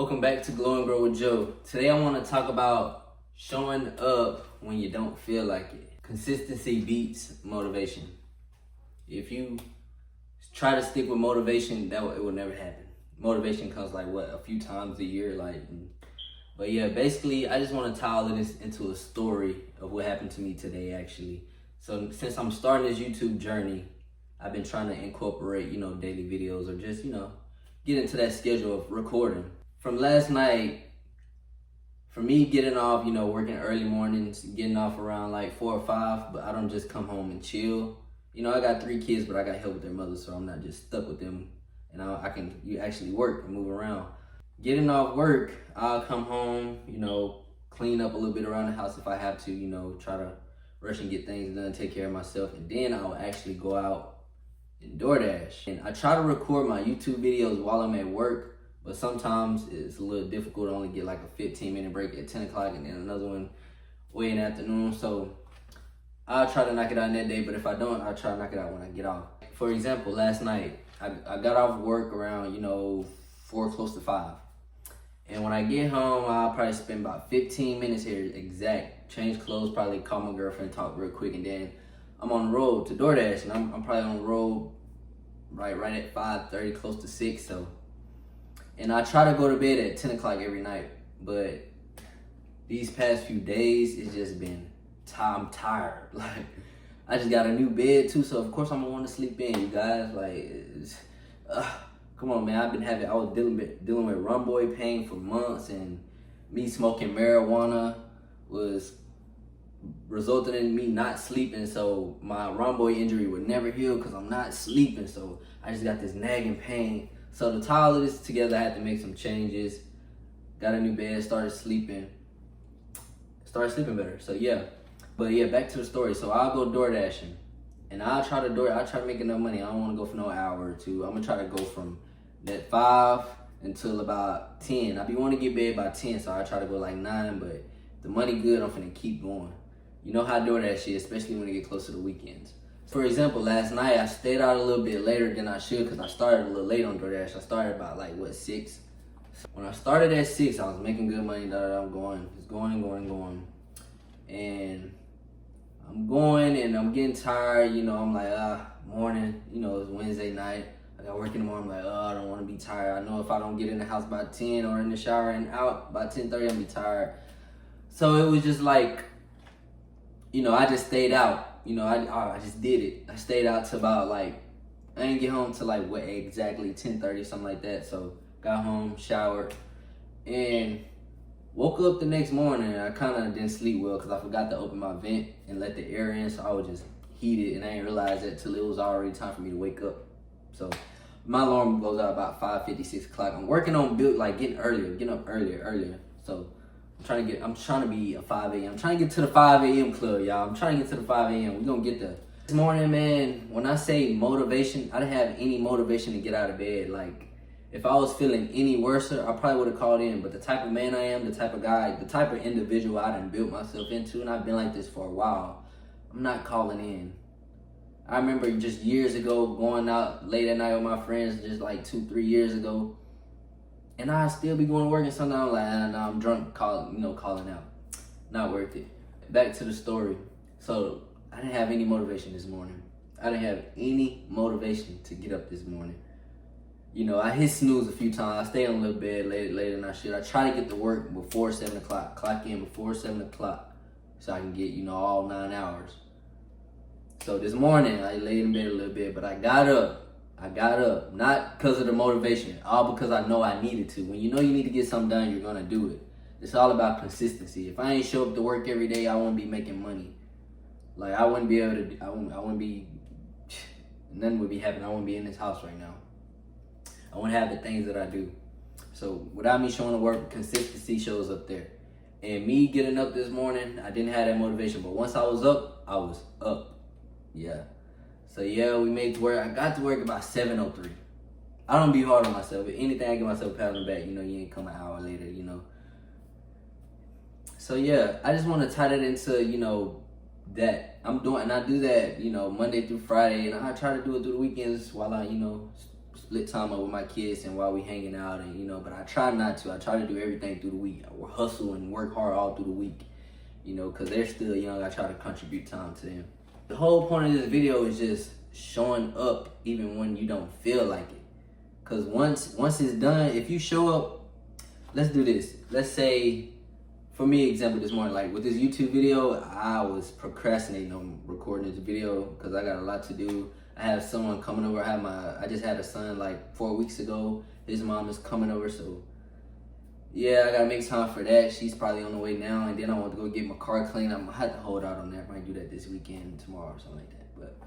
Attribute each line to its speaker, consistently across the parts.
Speaker 1: Welcome back to Glow and Grow with Joe. Today I want to talk about showing up when you don't feel like it. Consistency beats motivation. If you try to stick with motivation, it will never happen. Motivation comes a few times a year, But yeah, basically I just want to tie all of this into a story of what happened to me today actually. So since I'm starting this YouTube journey, I've been trying to incorporate, daily videos or just, get into that schedule of recording. From last night, for me getting off, working early mornings, getting off around 4 or 5, but I don't just come home and chill. I got 3 kids, but I got help with their mothers, so I'm not just stuck with them. And you actually work and move around. Getting off work, I'll come home, clean up a little bit around the house if I have to, try to rush and get things done, take care of myself. And then I'll actually go out and DoorDash. And I try to record my YouTube videos while I'm at work, but sometimes it's a little difficult to only get a 15-minute break at 10 o'clock and then another one way in the afternoon. So I'll try to knock it out in that day, but if I don't, I'll try to knock it out when I get off. For example, last night, I got off work around, 4, close to 5. And when I get home, I'll probably spend about 15 minutes here exact. Change clothes, probably call my girlfriend, talk real quick, and then I'm on the road to DoorDash, and I'm probably on the road right at 5:30, close to 6, so. And I try to go to bed at 10 o'clock every night, but these past few days, it's just been, I'm tired. I just got a new bed too, so of course I'm gonna want to sleep in, you guys. Come on, man. I was dealing with rhomboid pain for months, and me smoking marijuana was resulting in me not sleeping, so my rhomboid injury would never heal because I'm not sleeping, so I just got this nagging pain. So to tie all of this together, I had to make some changes. Got a new bed, started sleeping better. So yeah, but yeah, back to the story. So I'll go door dashing, and I'll try to make enough money. I don't want to go for no hour or two. I'm gonna try to go from that 5 until about 10. I be wanting to get bed by 10, so I try to go 9. But the money good, I'm finna keep going. You know how I do that shit, especially when it get close to the weekends. For example, last night I stayed out a little bit later than I should because I started a little late on DoorDash. I started about 6. When I started at 6, I was making good money. I'm going, and I'm going, and I'm getting tired. I'm morning. It's Wednesday night. I got work in the morning. I'm I don't want to be tired. I know if I don't get in the house by 10 or in the shower and out by 10:30, I'm gonna be tired. So it was just I just stayed out. I just did it. I stayed out till about I didn't get home till exactly 10:30, something like that. So got home, showered, and woke up the next morning. I kind of didn't sleep well because I forgot to open my vent and let the air in, so I was just heated, and I didn't realize that till it was already time for me to wake up. So my alarm goes out about 5:50, 6 o'clock. I'm working on getting up earlier. So I'm trying to be a 5 a.m. I'm trying to get to the 5 a.m. club, y'all. I'm trying to get to the 5 a.m. We're gonna get there. This morning, man, when I say motivation, I didn't have any motivation to get out of bed. If I was feeling any worse, I probably would have called in. But the type of man I am, the type of guy, the type of individual I done built myself into, and I've been like this for a while, I'm not calling in. I remember just years ago going out late at night with my friends, just 2-3 years ago. And I still be going to work, and sometimes I'm nah, I'm drunk, calling out. Not worth it. Back to the story. So I didn't have any motivation this morning. I didn't have any motivation to get up this morning. I hit snooze a few times. I stayed on a little bed later than I should. I try to get to work before 7 o'clock. Clock in before 7 o'clock so I can get, all 9 hours. So this morning I laid in bed a little bit, but I got up, not because of the motivation, all because I know I needed to. When you know you need to get something done, you're gonna do it. It's all about consistency. If I ain't show up to work every day, I wouldn't be making money. I wouldn't be able to, nothing would be happening. I wouldn't be in this house right now. I wouldn't have the things that I do. So without me showing up to work, consistency shows up there. And me getting up this morning, I didn't have that motivation, but once I was up, I was up. Yeah. So yeah, we made it to work. I got to work about 7:03. I don't be hard on myself. If anything, I give myself a pat on the back. You ain't come an hour later, So yeah, I just want to tie that into, that I'm doing, and I do that, Monday through Friday, and I try to do it through the weekends while I, split time up with my kids and while we hanging out, and you know, but I try not to. I try to do everything through the week. I hustle and work hard all through the week, you know, because they're still young. I try to contribute time to them. The whole point of this video is just showing up even when you don't feel like it. Because once it's done, if you show up, let's do this. Let's say, for me, example this morning, like with this YouTube video, I was procrastinating on recording this video because I got a lot to do. I have someone coming over. I just had a son like 4 weeks ago. His mom is coming over, so yeah, I gotta make time for that. She's probably on the way now, and then I want to go get my car cleaned. I'm gonna have to hold out on that. I might do that this weekend, tomorrow, or something like that. But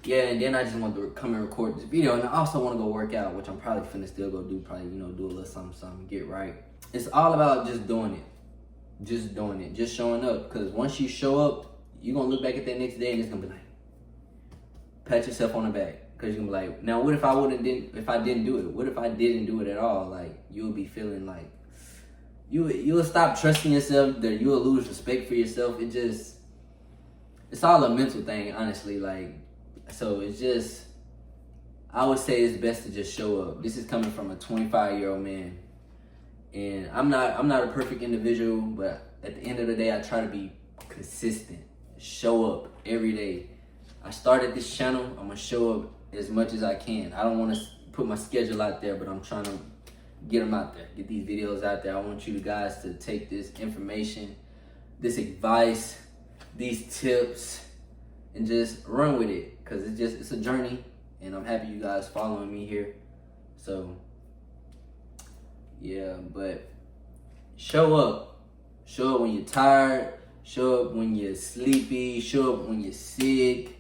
Speaker 1: yeah, and then I just want to come and record this video, and I also want to go work out, which I'm probably finna still go do. Probably, you know, do a little something, get right. It's all about just doing it, just showing up. Because once you show up, you're gonna look back at that next day, and it's gonna be like, pat yourself on the back. Because you're gonna be like, now what if I didn't do it? What if I didn't do it at all? Like, you'll be feeling like you'll stop trusting yourself, that you'll lose respect for yourself. It's all a mental thing, honestly. Like, so it's just, I would say it's best to just show up. This is coming from a 25-year-old man. And I'm not a perfect individual, but at the end of the day, I try to be consistent. Show up every day. I started this channel, I'm gonna show up as much as I can. I don't wanna put my schedule out there, but I'm trying to get them out there, get these videos out there. I want you guys to take this information, this advice, these tips, and just run with it. Cause it's a journey, and I'm happy you guys following me here. So yeah, but show up. Show up when you're tired, show up when you're sleepy, show up when you're sick.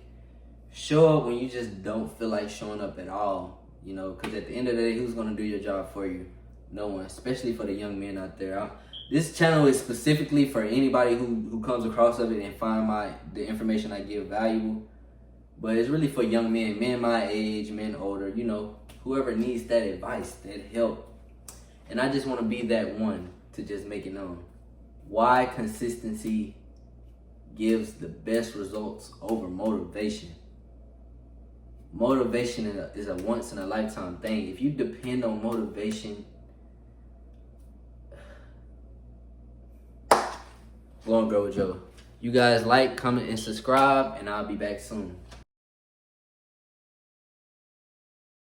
Speaker 1: Show up when you just don't feel like showing up at all, you know, because at the end of the day, who's going to do your job for you? No one, especially for the young men out there. This channel is specifically for anybody who comes across of it and find the information I give valuable. But it's really for young men my age, men older, you know, whoever needs that advice, that help. And I just want to be that one to just make it known why consistency gives the best results over motivation. Motivation is a once in a lifetime thing. If you depend on motivation, go on, Grow with Joe. You guys like, comment, and subscribe, and I'll be back soon.